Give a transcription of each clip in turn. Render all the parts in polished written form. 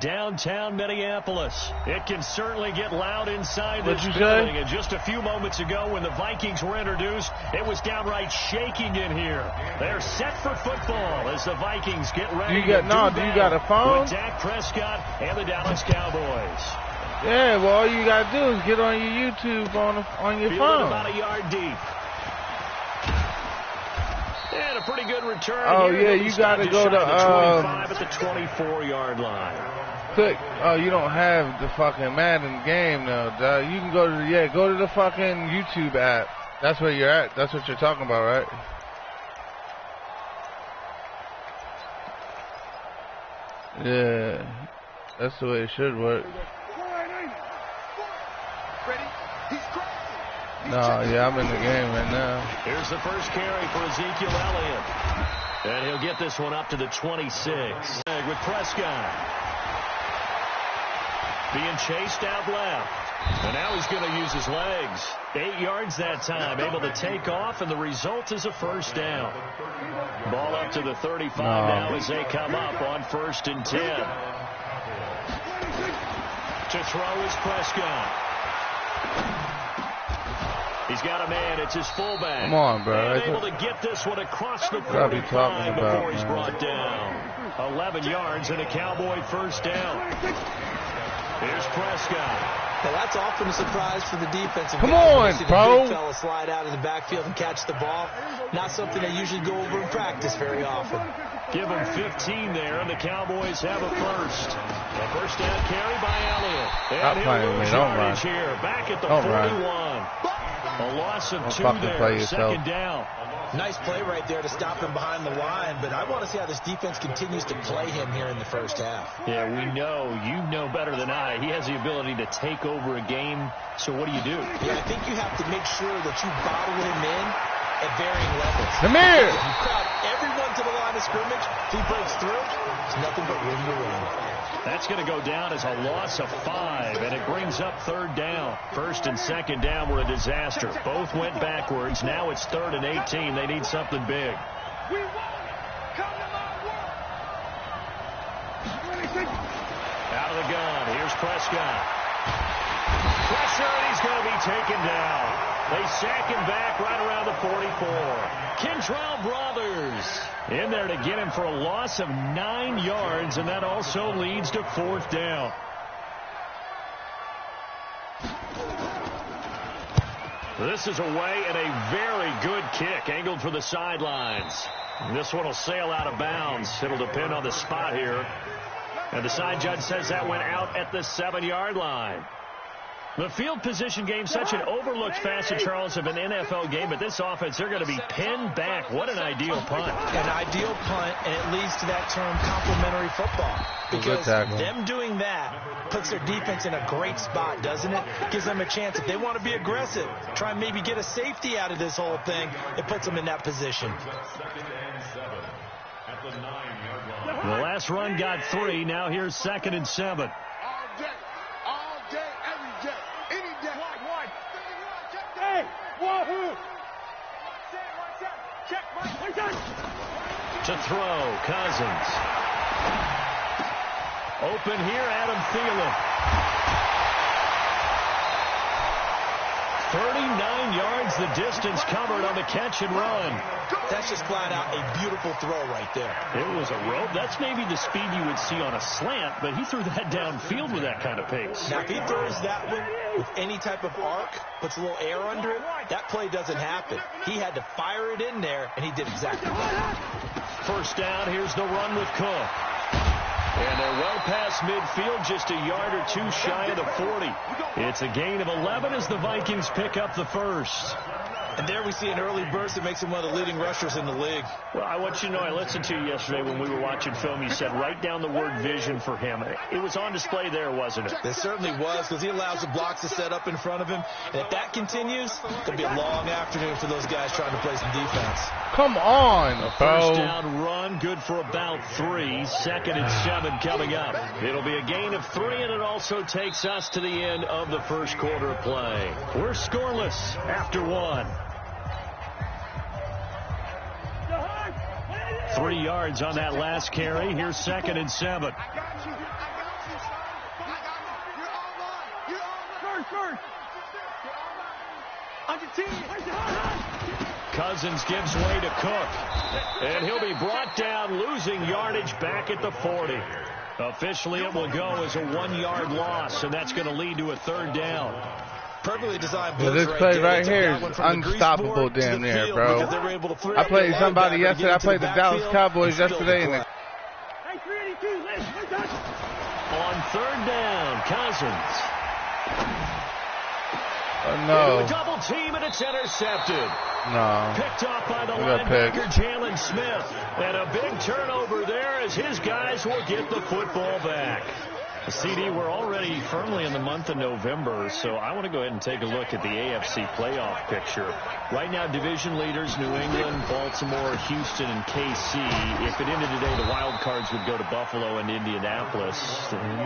Downtown Minneapolis. It can certainly get loud inside this building. And just a few moments ago when the Vikings were introduced, it was downright shaking in here. They're set for football as the Vikings get ready do you got a phone? With Dak Prescott and the Dallas Cowboys. Yeah, well, all you got to do is get on your YouTube on your phone. About a yard deep. And a pretty good return. Oh, here. yeah, you got to go to 25 at the 24-yard line. Click. Oh, you don't have the fucking Madden game though, dog. You can go to go to the fucking YouTube app. That's where you're at. That's what you're talking about, right? Yeah, that's the way it should work. No, yeah, I'm in the game right now. Here's the first carry for Ezekiel Elliott. And he'll get this one up to the 26. With Prescott. Being chased out left. And now he's going to use his legs. 8 yards that time. Able to take off, and the result is a first down. Ball up to the 35 now as they come up on 1st and 10. To throw is Prescott. He's got a man. It's his fullback. Come on, bro. And able to get this one across the 45 before he's brought down. 11 yards and a Cowboy first down. Here's Prescott. Well, that's often a surprise for the defense. Come on, bro. The big fella slide out of the backfield and catch the ball. Not something they usually go over in practice very often. Give them 15 there, and the Cowboys have a first. A first down carry by Elliott. And he'll lose yardage here. Back at the 41. A loss of 2 there. Second down. Nice play right there to him behind the line, but I want to see how this defense continues to play him here in the first half. Yeah, we know. You know better than I. He has the ability to take over a game, so what do you do? Yeah, I think you have to make sure that you bottle him in at varying levels. Come here! If you crowd everyone to the line of scrimmage, if he breaks through, there's nothing but room to run. That's going to go down as a loss of 5, and it brings up 3rd down. 1st and 2nd down were a disaster. Both went backwards. Now it's 3rd and 18. They need something big. Out of the gun. Here's Prescott. Pressure, and he's going to be taken down. They sack him back right around the 44. Kentrell Brothers in there to get him for a loss of 9 yards, and that also leads to 4th down. This is away and a very good kick angled for the sidelines. This one will sail out of bounds. It'll depend on the spot here. And the side judge says that went out at the 7-yard line. The field position game, such an overlooked facet, Charles, of an NFL game, but this offense, they're going to be pinned back. What an ideal punt. An ideal punt, and it leads to that term complementary football. Because them doing that puts their defense in a great spot, doesn't it? Gives them a chance. If they want to be aggressive, try and maybe get a safety out of this whole thing, it puts them in that position. The last run got 3. Now here's 2nd and 7. To throw, Cousins. Open here, Adam Thielen. 39 yards the distance covered on the catch and run. That's just flat out a beautiful throw right there. It was a rope. That's maybe the speed you would see on a slant, but he threw that downfield with that kind of pace. Now, if he throws that one with any type of arc, puts a little air under it, that play doesn't happen. He had to fire it in there, and he did exactly that. First down, here's the run with Cook. And they're well past midfield, just a yard or 2 shy of the 40. It's a gain of 11 as the Vikings pick up the first. And there we see an early burst that makes him one of the leading rushers in the league. Well, I want you to know, I listened to you yesterday when we were watching film. You said write down the word vision for him. It was on display there, wasn't it? It certainly was, because he allows the blocks to set up in front of him. And if that continues, it'll be a long afternoon for those guys trying to play some defense. Come on, a first down run, good for about 3. 2nd and 7 coming up. It'll be a gain of 3, and it also takes us to the end of the first quarter of play. We're scoreless after 1. 3 yards on that last carry. Here's 2nd and 7. Cousins gives way to Cook. And he'll be brought down, losing yardage back at the 40. Officially, it will go as a 1-yard loss, and that's going to lead to a 3rd down. Perfectly designed. This play right here is unstoppable damn near, bro. I played somebody yesterday. I played the Dallas Cowboys yesterday. And on 3rd down, Cousins. Oh, no. Into a double team, and it's intercepted. No. Picked off by the linebacker, Jalen Smith. And a big turnover there as his guys will get the football back. CD, we're already firmly in the month of November, so I want to go ahead and take a look at the AFC playoff picture. Right now, division leaders, New England, Baltimore, Houston, and KC. If it ended today, the wild cards would go to Buffalo and Indianapolis.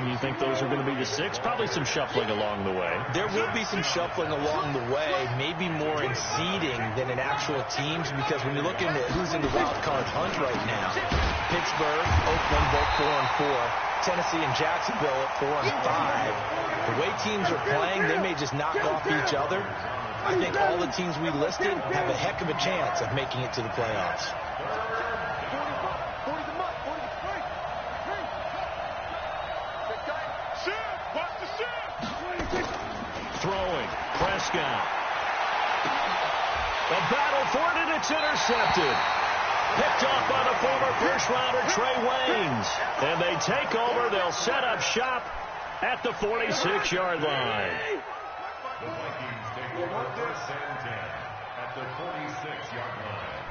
You think those are going to be the 6? Probably some shuffling along the way. There will be some shuffling along the way, maybe more in seeding than in actual teams, because when you're looking at who's in the wild card hunt right now, Pittsburgh, Oakland, both 4-4. Tennessee and Jacksonville at 4 and 5. The way teams are playing, they may just knock off each other. I think all the teams we listed have a heck of a chance of making it to the playoffs. Throwing, Prescott. A battle for it, and it's intercepted. Picked off by the former first-rounder Trey Waynes. And they take over. They'll set up shop at the 46-yard line. The Vikings take over 1st and 10 at the 46-yard line.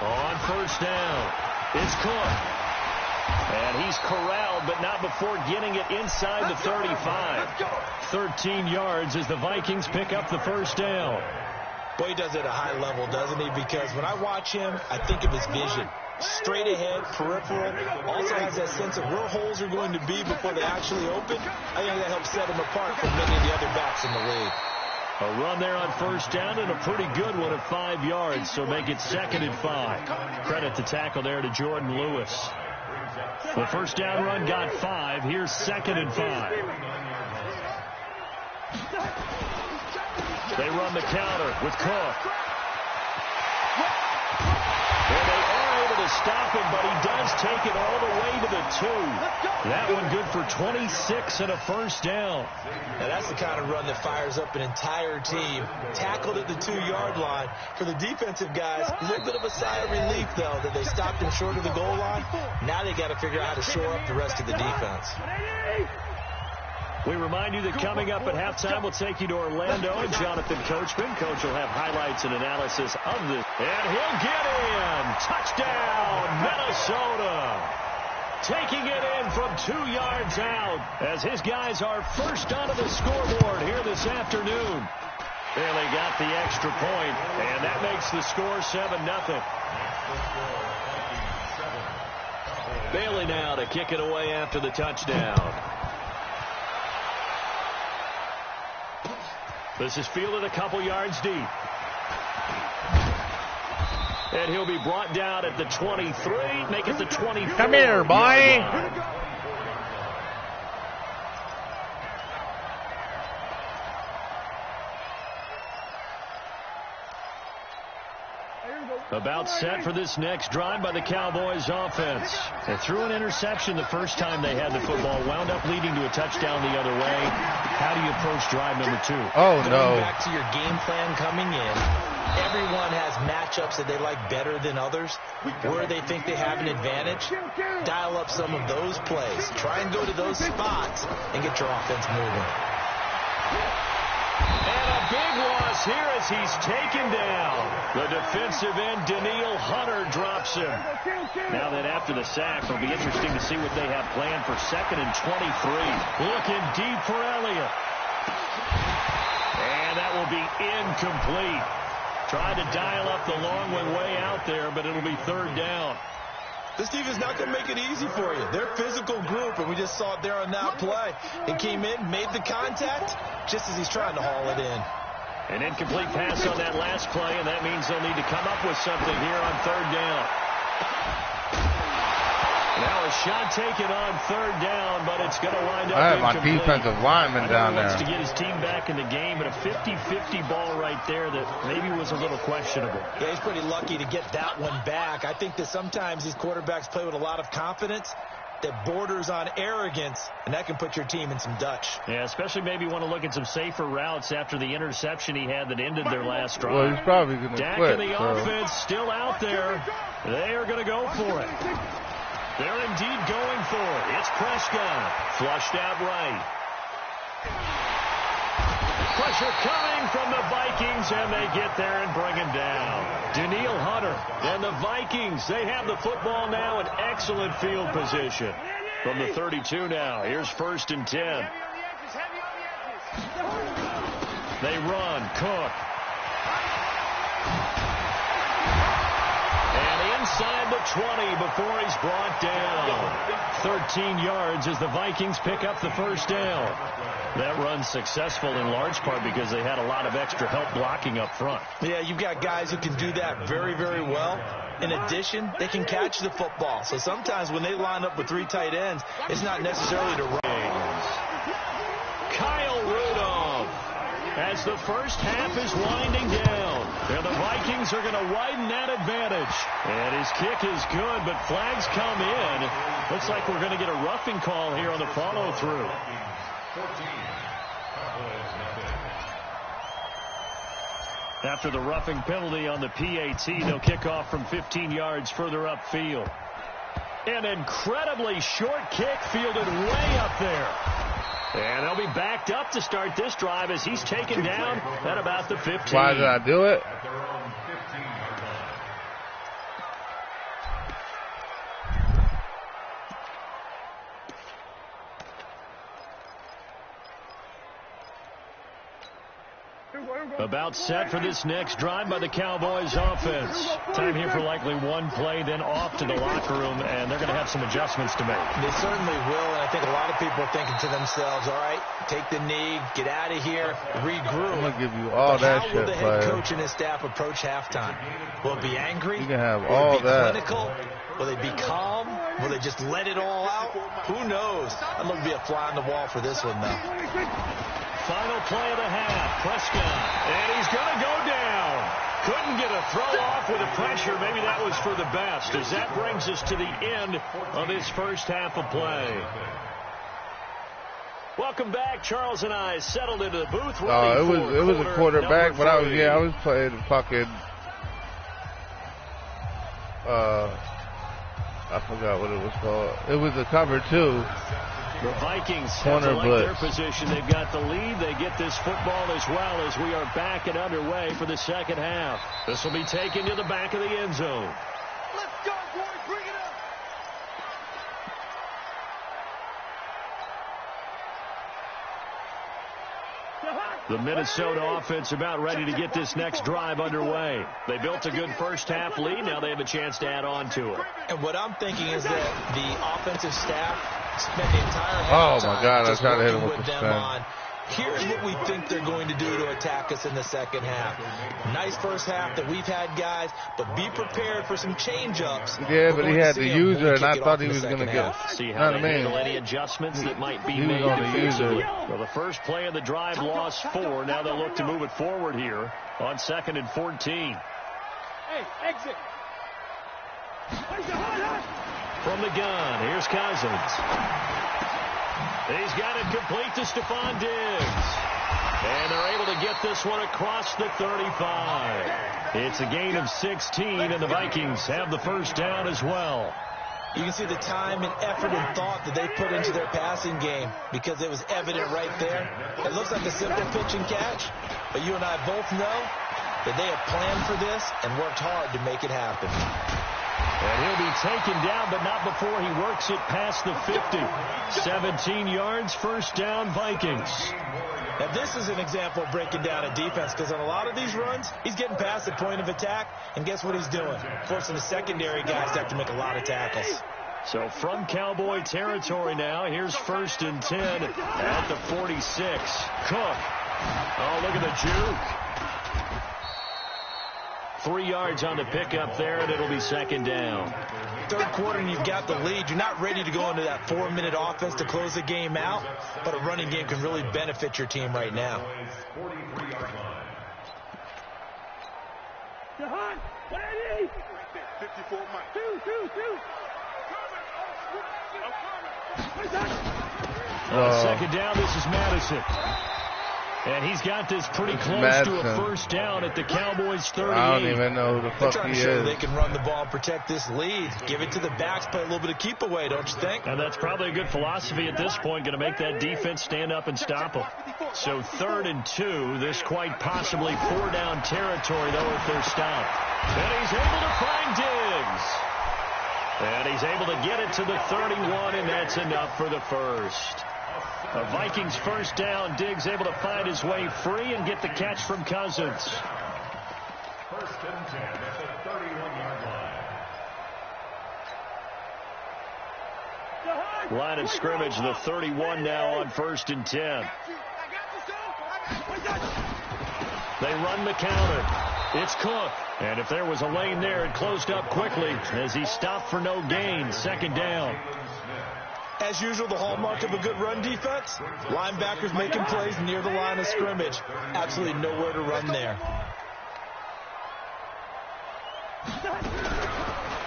On 1st down, it's Cook. And he's corralled, but not before getting it inside the 35. 13 yards as the Vikings pick up the 1st down. Boy, he does it at a high level, doesn't he? Because when I watch him, I think of his vision. Straight ahead, peripheral. Also has that sense of where holes are going to be before they actually open. I think that helps set him apart from many of the other backs in the league. A run there on 1st down and a pretty good one at 5 yards, so make it 2nd and 5. Credit the tackle there to Jordan Lewis. The 1st down run got 5. Here's 2nd and 5. They run the counter with Cook. And they are able to stop him, but he does take it all the way to the 2. That one good for 26 and a 1st down. Now that's the kind of run that fires up an entire team. Tackled at the 2-yard line. For the defensive guys, a little bit of a sigh of relief, though, that they stopped him short of the goal line. Now they got to figure out how to shore up the rest of the defense. We remind you that coming up at halftime, we'll take you to Orlando and Jonathan Coachman. Coach will have highlights and analysis of this. And he'll get in. Touchdown, Minnesota. Taking it in from 2 yards out as his guys are first onto the scoreboard here this afternoon. Barely got the extra point, and that makes the score 7-0. Bailey now to kick it away after the touchdown. This is fielded a couple yards deep. And he'll be brought down at the 23. Make it the 24. Come here, boy. About set for this next drive by the Cowboys offense. They threw an interception the first time they had the football, wound up leading to a touchdown the other way. How do you approach drive number 2? Oh, no. Going back to your game plan coming in, everyone has matchups that they like better than others, where they think they have an advantage. Dial up some of those plays. Try and go to those spots and get your offense moving. And a big loss here as he's taken down. The defensive end, Daniil Hunter, drops him. Now that after the sack, it'll be interesting to see what they have planned for 2nd and 23. Looking deep for Elliott. And that will be incomplete. Tried to dial up the long one way out there, but it'll be 3rd down. This defense is not going to make it easy for you. They're a physical group, and we just saw it there on that play. It came in, made the contact, just as he's trying to haul it in. An incomplete pass on that last play, and that means they'll need to come up with something here on 3rd down. Now a A shot taken on 3rd down, but it's going to wind up I had my incomplete. defensive lineman down there. Wants to get his team back in the game, but a 50-50 ball right there that maybe was a little questionable. Yeah, he's pretty lucky to get that one back. I think that sometimes these quarterbacks play with a lot of confidence that borders on arrogance, and that can put your team in some Dutch. Yeah, especially maybe want to look at some safer routes after the interception he had that ended their last drive. Well, he's probably going to Dak quit. and the offense still out there. They are going to go for it. They're indeed going for it. It's Prescott. Flushed out right. Pressure coming from the Vikings, and they get there and bring him down. Danielle Hunter and the Vikings, they have the football now in excellent field position. From the 32 now, here's 1st and 10. They run. Cook. And inside the 20 before he's brought down. 13 yards as the Vikings pick up the 1st down. That run's successful in large part because they had a lot of extra help blocking up front. Yeah, you've got guys who can do that very, very well. In addition, they can catch the football. So sometimes when they line up with 3 tight ends, it's not necessarily to run. Kyle Rudolph as the first half is winding down. And the Vikings are going to widen that advantage. And his kick is good, but flags come in. Looks like we're going to get a roughing call here on the follow-through. After the roughing penalty on the PAT, they'll kick off from 15 yards further upfield. An incredibly short kick fielded way up there. And they'll be backed up to start this drive as he's taken down at about the 15. Why did I do it? About set for this next drive by the Cowboys offense. Time here for likely one play, then off to the locker room, and they're going to have some adjustments to make. They certainly will, and I think a lot of people are thinking to themselves, all right, take the knee, get out of here, regroup. I'm going to give you all that shit, how will the head player. coach and his staff approach halftime? Will it be angry? You can have will all it be that. clinical? Will they be calm? Will they just let it all out? Who knows? I'd love to be a fly on the wall for this one, though. Final play of the half. Prescott. And he's going to go down. Couldn't get a throw off with the pressure. Maybe that was for the best, as that brings us to the end of this first half of play. Welcome back. Charles and I settled into the booth. It was a quarterback, but I was playing fucking. I forgot what it was called. It was a cover 2. The Vikings have to like their position. They've got the lead. They get this football as well as we are back and underway for the second half. This will be taken to the back of the end zone. Let's go, boys. Bring it up. The Minnesota offense about ready to get this next drive underway. They built a good first half lead. Now they have a chance to add on to it. And what I'm thinking is that the offensive staff spent the entire Oh, halftime my God, I just tried to hit him working with the them spin. on. Here's what we think they're going to do to attack us in the second half. Nice first half that we've had, guys, but be prepared for some change-ups. Yeah, but he had the user, and I thought he was going to get. See how they handle any adjustments that might be made defensively. Well, the first play of the drive lost 4. Now they'll look to move it forward here on 2nd and 14. Hey, exit. From the gun, here's Cousins. He's got it complete to Stephon Diggs. And they're able to get this one across the 35. It's a gain of 16, and the Vikings have the first down as well. You can see the time and effort and thought that they put into their passing game because it was evident right there. It looks like a simple pitch and catch, but you and I both know that they have planned for this and worked hard to make it happen. And he'll be taken down, but not before he works it past the 50. 17 yards, first down, Vikings. Now, this is an example of breaking down a defense because on a lot of these runs, he's getting past the point of attack, and guess what he's doing? Forcing the secondary guys to have to make a lot of tackles. So from Cowboy territory now, here's 1st and 10 at the 46. Cook. Oh, look at the juke. 3 yards on the pickup there, and it'll be second down. Third quarter and you've got the lead. You're not ready to go into that 4-minute offense to close the game out, but a running game can really benefit your team right now. 43-yard line. 54 Mike. Second down, this is Madison. And he's got this pretty close to a first down at the Cowboys' 38. I don't even know who the fuck he is. They can run the ball and protect this lead. Give it to the backs, play a little bit of keep away, don't you think? And that's probably a good philosophy at this point, going to make that defense stand up and stop them. So 3rd and 2, this quite possibly 4-down territory, though, if they're stopped. And he's able to find Diggs. And he's able to get it to the 31, and that's enough for the first. A Vikings first down. Diggs able to find his way free and get the catch from Cousins. 1st and 10 at the 31-yard line. Line of scrimmage, the 31 now on 1st and 10. They run the counter. It's Cook. And if there was a lane there, it closed up quickly as he stopped for no gain. 2nd down. As usual, the hallmark of a good run defense, linebackers making plays near the line of scrimmage. Absolutely nowhere to run there.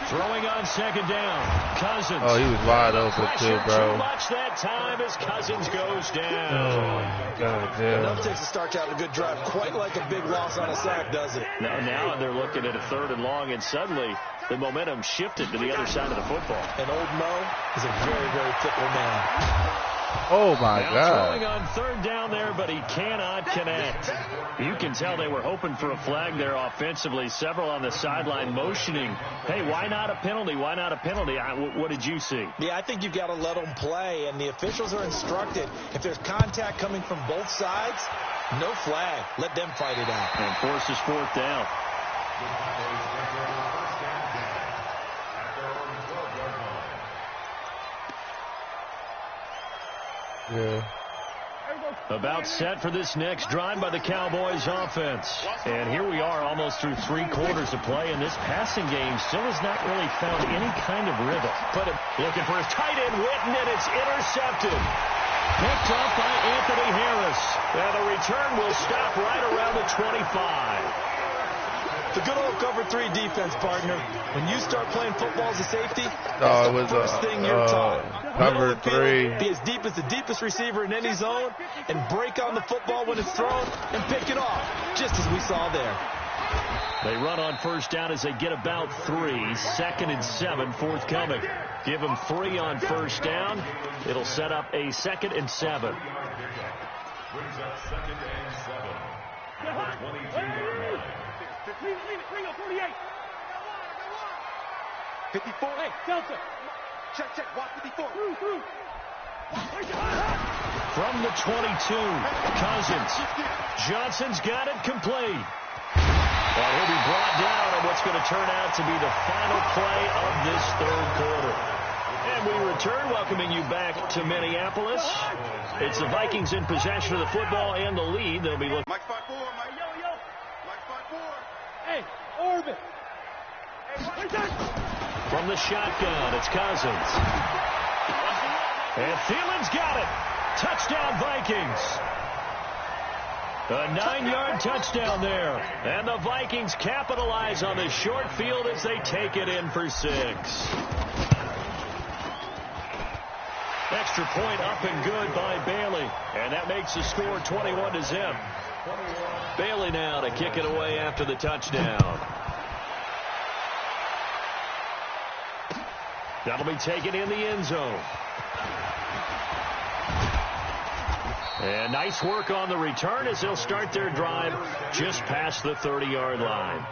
Throwing on 2nd down. Cousins. Oh, he was wide open too, bro. Too much that time as Cousins goes down. Oh, God damn. Enough takes to start out a good drive. Quite like a big loss on a sack, does it? Now they're looking at a 3rd and long, and suddenly the momentum shifted to the other side of the football. And old Mo is a very, very fickle man. Oh, my God. Throwing on 3rd down there, but he cannot connect. You can tell they were hoping for a flag there offensively. Several on the sideline motioning, hey, why not a penalty? Why not a penalty? What did you see? Yeah, I think you've got to let them play, and the officials are instructed. If there's contact coming from both sides, no flag. Let them fight it out. And forces 4th down. Yeah. About set for this next drive by the Cowboys offense. And here we are almost through 3 quarters of play, and this passing game still has not really found any kind of rhythm. Looking for his tight end, Witten, and it's intercepted. Picked up by Anthony Harris. And the return will stop right around the 25. The good old cover 3 defense, partner. When you start playing football as a safety, it that's was the first thing you're taught. Cover 3. Be as deep as the deepest receiver in any zone and break on the football when it's thrown and pick it off, just as we saw there. They run on 1st down as they get about 3. 2nd and 7 forthcoming. Give them 3 on 1st down. It'll set up a 2nd and 7. Brings up 2nd and 7. Number 22-yard line. 48. 54. Hey, Delta. Check. Watch 54. Through. From the 22, Cousins. Johnson's got it complete. And he'll be brought down on what's going to turn out to be the final play of this 3rd quarter. And we return, welcoming you back to Minneapolis. It's the Vikings in possession of the football and the lead. They'll be looking. Mike 5-4, Mike. Yo. Mike 5-4. Hey, orbit. From the shotgun, it's Cousins. And Thielen's got it. Touchdown, Vikings. A 9-yard touchdown there. And the Vikings capitalize on the short field as they take it in for 6. Extra point up and good by Bailey. And that makes the score 21-0. Bailey now to kick it away after the touchdown. That'll be taken in the end zone. And nice work on the return as they'll start their drive just past the 30-yard line.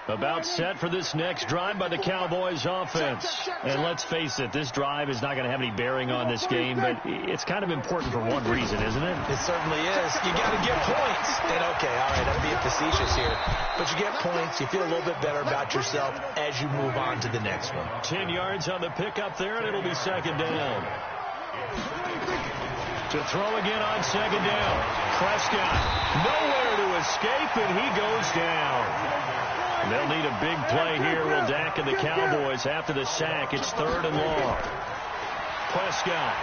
About set for this next drive by the Cowboys offense. And let's face it, this drive is not going to have any bearing on this game, but it's kind of important for one reason, isn't it? It certainly is. You got to get points. And okay, all right, I'm being facetious here. But you get points, you feel a little bit better about yourself as you move on to the next one. 10 yards on the pickup there, and it'll be 2nd down. To throw again on second down. Prescott nowhere to escape, and he goes down. They'll need a big play here, will Dak and the Cowboys after the sack. It's 3rd and long. Prescott.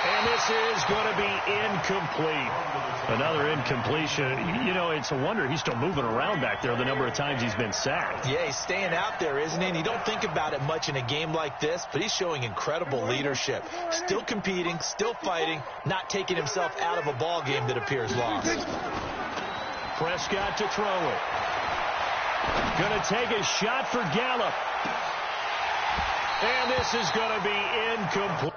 And this is going to be incomplete. Another incompletion. You know, it's a wonder he's still moving around back there the number of times he's been sacked. Yeah, he's staying out there, isn't he? And you don't think about it much in a game like this, but he's showing incredible leadership. Still competing, still fighting, not taking himself out of a ball game that appears lost. Prescott to throw it. Going to take a shot for Gallup. And this is going to be incomplete.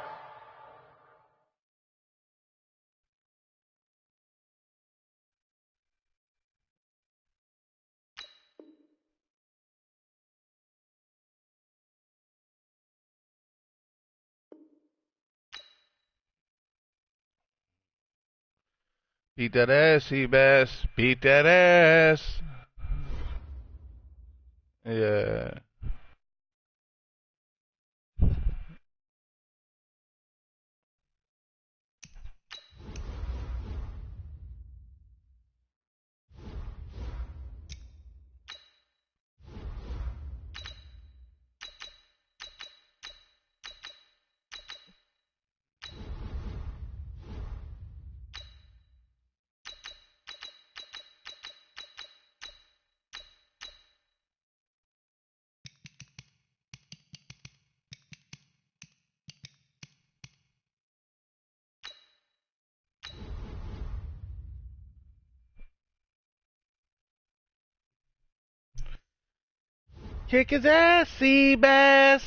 Beat that ass, Seabass. Beat that ass. Yeah. Kick his ass, Seabass.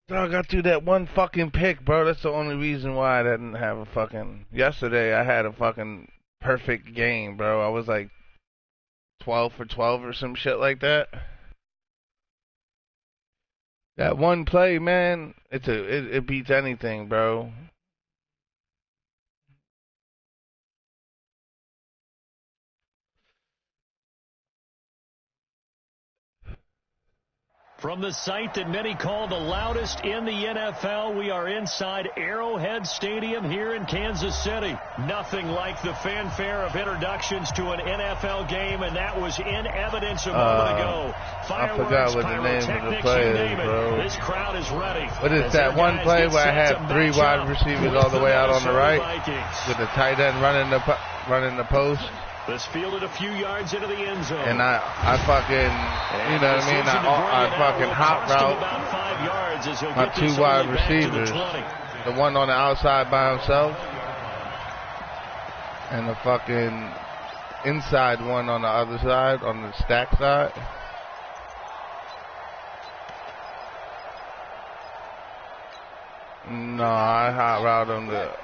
I got through that one fucking pick, bro. That's the only reason why I didn't have a fucking... Yesterday, I had a fucking perfect game, bro. I was like 12 for 12 or some shit like that. That one play, man, it beats anything, bro. From the site that many call the loudest in the NFL, we are inside Arrowhead Stadium here in Kansas City. Nothing like the fanfare of introductions to an NFL game, and that was in evidence a moment ago. Fireworks, I forgot what the name of the play is, bro. This crowd is ready. What is that one play where I had 3 wide receivers all the way out on the right with the tight end running the post? This fielded a few yards into the end zone. And I fucking, you know what I mean? I fucking hot route about 5 yards as he'll my get 2 wide receivers. The one on the outside by himself. And the fucking inside one on the other side, on the stack side. No, I hot route him to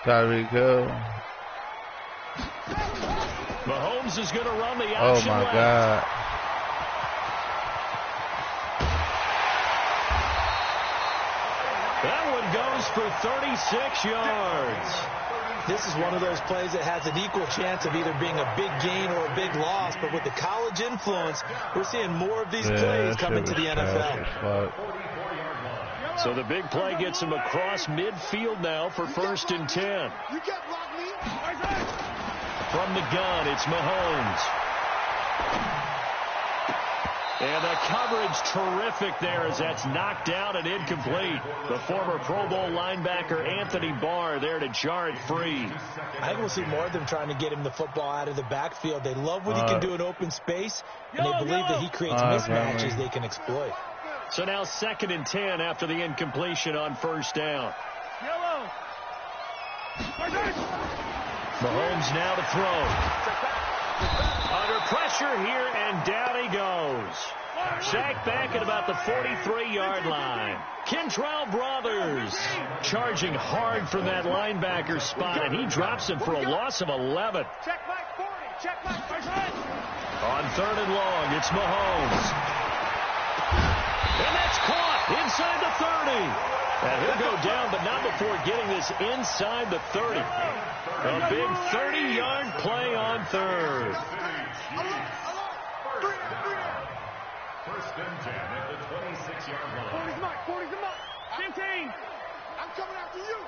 Tyreek Hill. Mahomes is going to run the Oh option my left. God. That one goes for 36 yards. This is one of those plays that has an equal chance of either being a big gain or a big loss, but with the college influence, we're seeing more of these plays come into the NFL. So the big play gets him across midfield now for 1st and 10. From the gun, it's Mahomes. And the coverage terrific there as that's knocked down and incomplete. The former Pro Bowl linebacker Anthony Barr there to jar it free. I think we'll see more of them trying to get him the football out of the backfield. They love what he can do in open space, and they believe that he creates mismatches they can exploit. So now 2nd and 10 after the incompletion on 1st down. Mahomes now to throw. Under pressure here, and down he goes. Sacked back at about the 43-yard line. Kentrell Brothers charging hard from that linebacker spot, and he drops him for a loss of 11. On 3rd and long, it's Mahomes. And that's caught. inside the 30. And he'll go down, but not before getting this inside the 30. A big 30-yard play on third. First and 10 at the 26-yard line. 40's mark. 15. I'm coming after you.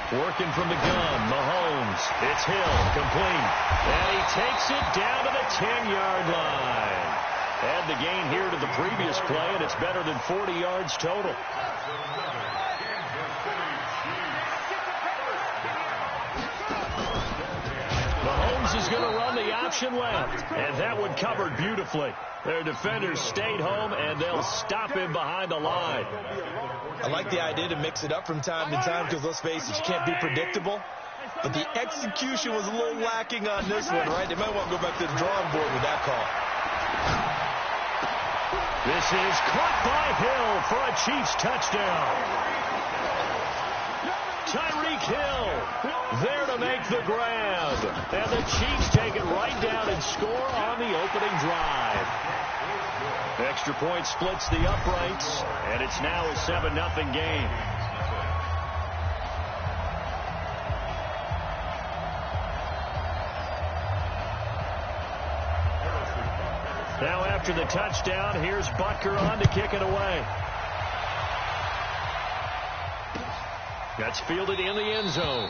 Working from the gun, Mahomes. It's Hill, complete. And he takes it down to the 10-yard line. Add the gain here to the previous play, and it's better than 40 yards total. Mahomes is going to run the option left, and that one covered beautifully. Their defenders stayed home, and they'll stop him behind the line. I like the idea to mix it up from time to time because, let's face it, you can't be predictable. But the execution was a little lacking on this one, right? They might want to go back to the drawing board with that call. This is caught by Hill for a Chiefs touchdown. Tyreek Hill there to make the grab. And the Chiefs take it right down and score on the opening drive. Extra point splits the uprights, and it's now a 7-0 game. Now after the touchdown, here's Butker on to kick it away. That's fielded in the end zone.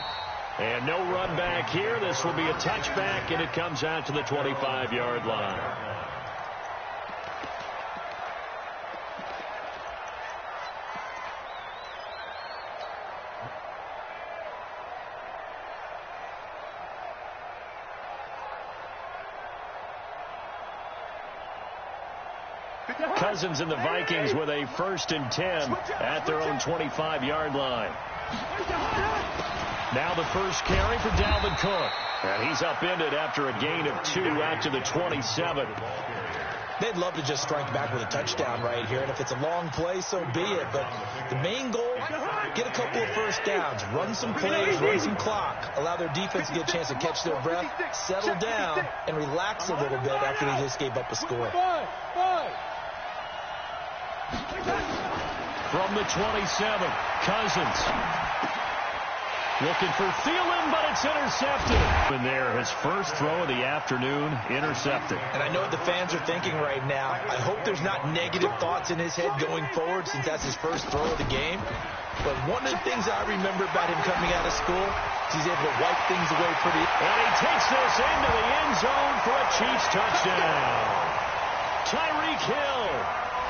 And no run back here. This will be a touchback, and it comes out to the 25-yard line. Cousins and the Vikings with a 1st and 10 at their own 25-yard line. Now the first carry for Dalvin Cook. And he's upended after a gain of 2 out to the 27. They'd love to just strike back with a touchdown right here. And if it's a long play, so be it. But the main goal, get a couple of first downs, run some plays, run some clock, allow their defense to get a chance to catch their breath, settle down, and relax a little bit after they just gave up a score. From the 27, Cousins. Looking for Thielen, but it's intercepted. And there, his first throw of the afternoon, intercepted. And I know what the fans are thinking right now. I hope there's not negative thoughts in his head going forward since that's his first throw of the game. But one of the things I remember about him coming out of school is he's able to wipe things away pretty. And he takes this into the end zone for a Chiefs touchdown. Tyreek Hill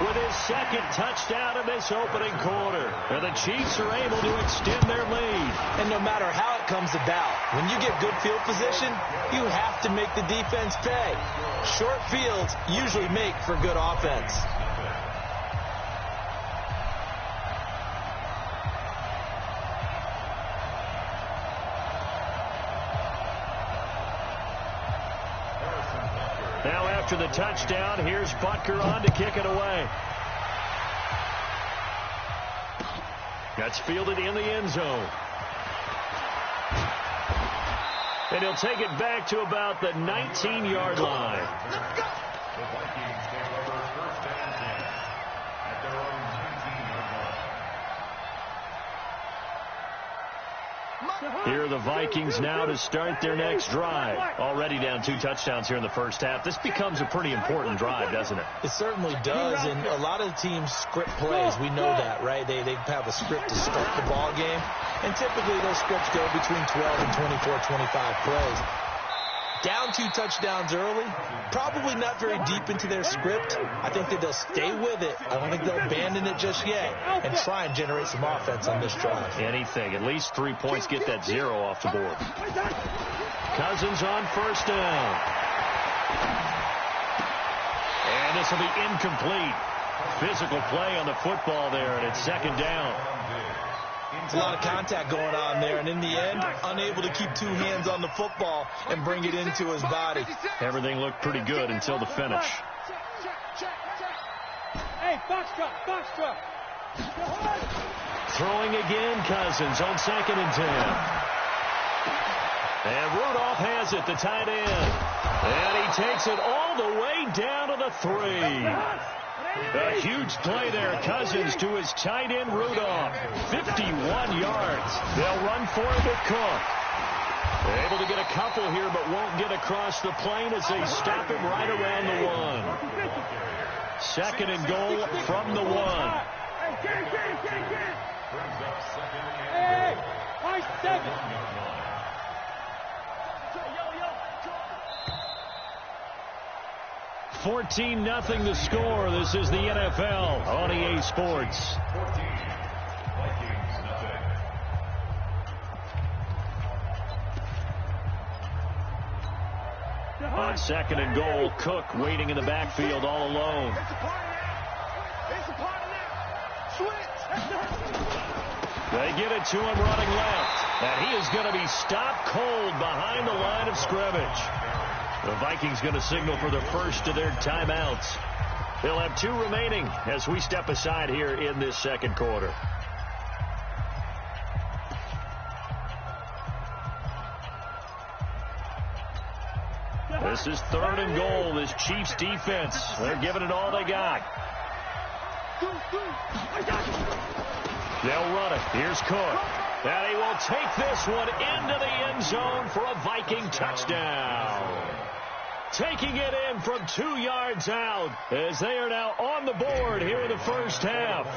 with his second touchdown in this opening quarter. And the Chiefs are able to extend their lead. And no matter how it comes about, when you get good field position, you have to make the defense pay. Short fields usually make for good offense. Now after the touchdown, here's Butker on to kick it away. That's fielded in the end zone. And he'll take it back to about the 19-yard line. The Vikings take over 1st and 10 at their own 19-yard line. Here are the Vikings now to start their next drive. Already down 2 touchdowns here in the first half. This becomes a pretty important drive, doesn't it? It certainly does, and a lot of teams script plays. We know that, right? They have a script to start the ball game, and typically those scripts go between 12 and 24, 25 plays. Down 2 touchdowns early, probably not very deep into their script. I think that they'll stay with it. I don't think they'll abandon it just yet and try and generate some offense on this drive. Anything. At least 3 points, get that 0 off the board. Cousins on first down. And this will be incomplete. Physical play on the football there, and it's 2nd down. There's a lot of contact going on there, and in the end, unable to keep 2 hands on the football and bring it into his body. Everything looked pretty good until the finish. Hey, box drop. Throwing again, Cousins on 2nd and 10. And Rudolph has it, the tight end. And he takes it all the way down to the 3. A huge play there. Cousins to his tight end, Rudolph. 51 yards. They'll run for it with Cook. They're able to get a couple here, but won't get across the plane as they stop him right around the 1. 2nd and goal from the 1. Hey, 14-0 the score. This is the NFL on EA Sports. 14. Vikings, nothing. On 2nd and goal, Cook waiting in the backfield all alone. They get it to him running left. And he is going to be stopped cold behind the line of scrimmage. The Vikings going to signal for the first of their timeouts. They'll have 2 remaining as we step aside here in this 2nd quarter. This is 3rd and goal. This Chiefs defense, they're giving it all they got. They'll run it. Here's Cook. And he will take this one into the end zone for a Viking touchdown. Taking it in from 2 yards out as they are now on the board here in the first half.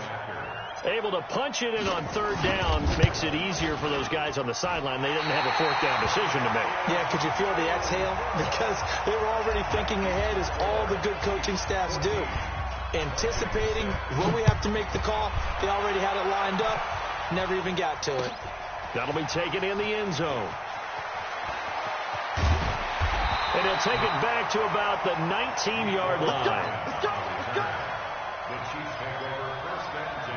Able to punch it in on 3rd down makes it easier for those guys on the sideline. They didn't have a 4th down decision to make. Yeah, could you feel the exhale? Because they were already thinking ahead, as all the good coaching staffs do. Anticipating when we have to make the call. They already had it lined up. Never even got to it. That'll be taken in the end zone. And he'll take it back to about the 19-yard line. The Chiefs take over 1st and 10.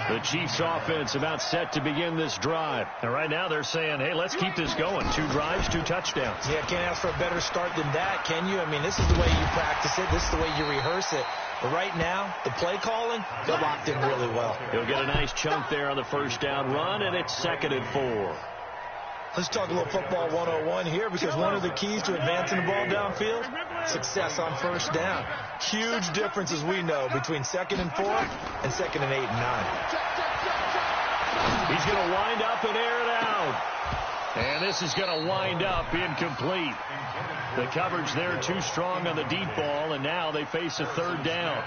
The Chiefs offense about set to begin this drive. And right now they're saying, hey, let's keep this going. 2 drives, 2 touchdowns. Yeah, can't ask for a better start than that, can you? I mean, this is the way you practice it. This is the way you rehearse it. But right now, the play calling, they're locked in really well. He'll get a nice chunk there on the 1st down run, and it's 2nd and 4. Let's talk a little football 101 here, because one of the keys to advancing the ball downfield, success on 1st down. Huge difference, as we know, between 2nd and 4 and 2nd and 8 and 9. He's going to wind up and air it out. And this is going to wind up incomplete. The coverage there too strong on the deep ball, and now they face a 3rd down.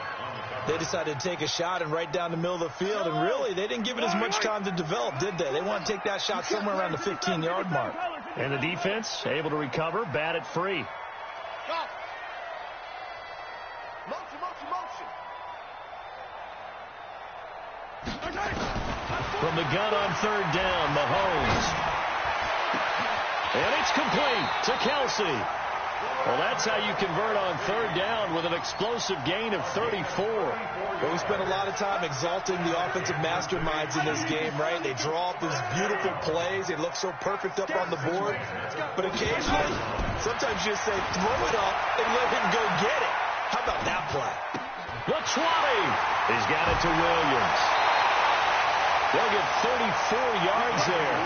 They decided to take a shot and right down the middle of the field, and really, they didn't give it as much time to develop, did they? They want to take that shot somewhere around the 15-yard mark. And the defense able to recover, bat it free. From the gun on 3rd down, Mahomes. And it's complete to Kelsey. Well, that's how you convert on 3rd down with an explosive gain of 34. Well, we spent a lot of time exalting the offensive masterminds in this game, right? They draw up these beautiful plays. They look so perfect up on the board. But occasionally, sometimes you just say, throw it up and let him go get it. How about that play? The 20. He's got it to Williams. They'll get 34 yards there.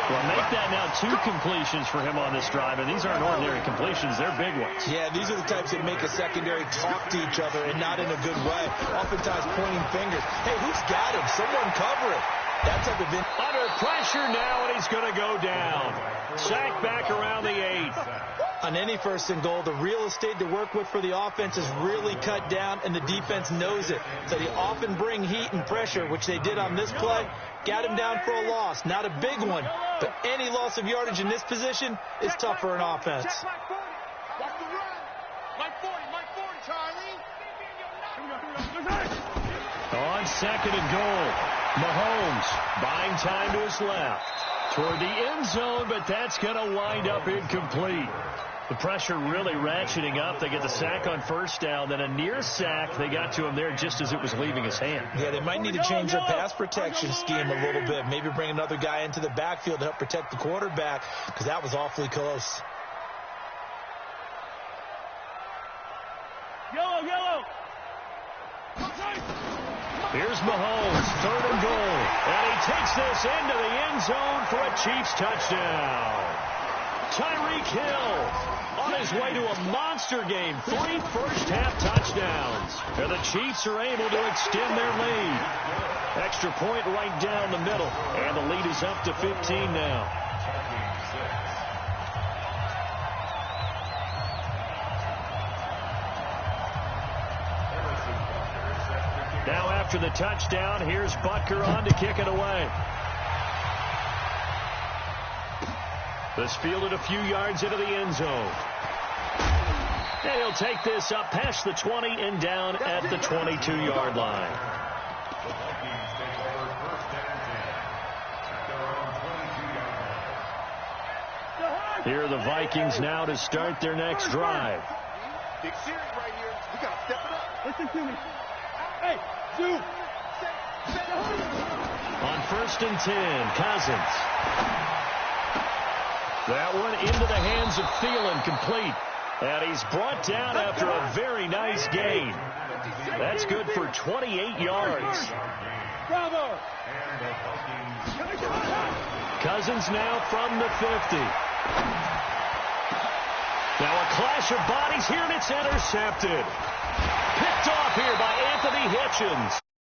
Well, make that now 2 completions for him on this drive, and these aren't ordinary completions. They're big ones. Yeah, these are the types that make a secondary talk to each other, and not in a good way. Oftentimes pointing fingers. Hey, who's got him? Someone cover it. That type of... Under pressure now, and he's going to go down. Sacked back around the 8th. On any 1st and goal, the real estate to work with for the offense is really cut down, and the defense knows it. So they often bring heat and pressure, which they did on this play. Got him down for a loss. Not a big one, but any loss of yardage in this position is tough for an offense. On 2nd and goal, Mahomes buying time to his left. Toward the end zone, but that's going to wind up incomplete. The pressure really ratcheting up. They get the sack on 1st down, then a near sack. They got to him there just as it was leaving his hand. Yeah, they might need to change their pass protection scheme a little bit. Maybe bring another guy into the backfield to help protect the quarterback, because that was awfully close. Yellow. Here's Mahomes, 3rd and goal. And he takes this into the end zone for a Chiefs touchdown. Tyreek Hill on his his way to a monster game. 3 first-half touchdowns. And the Chiefs are able to extend their lead. Extra point right down the middle. And the lead is up to 15 now. Now after the touchdown, here's Butker on to kick it away. This fielded a few yards into the end zone. And he'll take this up past the 20 and down at the 22-yard line. Here are the Vikings now to start their next drive. Big series right here. We got to step it up. Listen to me. Hey, shoot. On 1st and 10, Cousins. That one into the hands of Thielen, complete. And he's brought down after a very nice gain. That's good for 28 yards. Bravo. Cousins now from the 50. Now a clash of bodies here, and it's intercepted. Picked off here by Anthony Hitchens.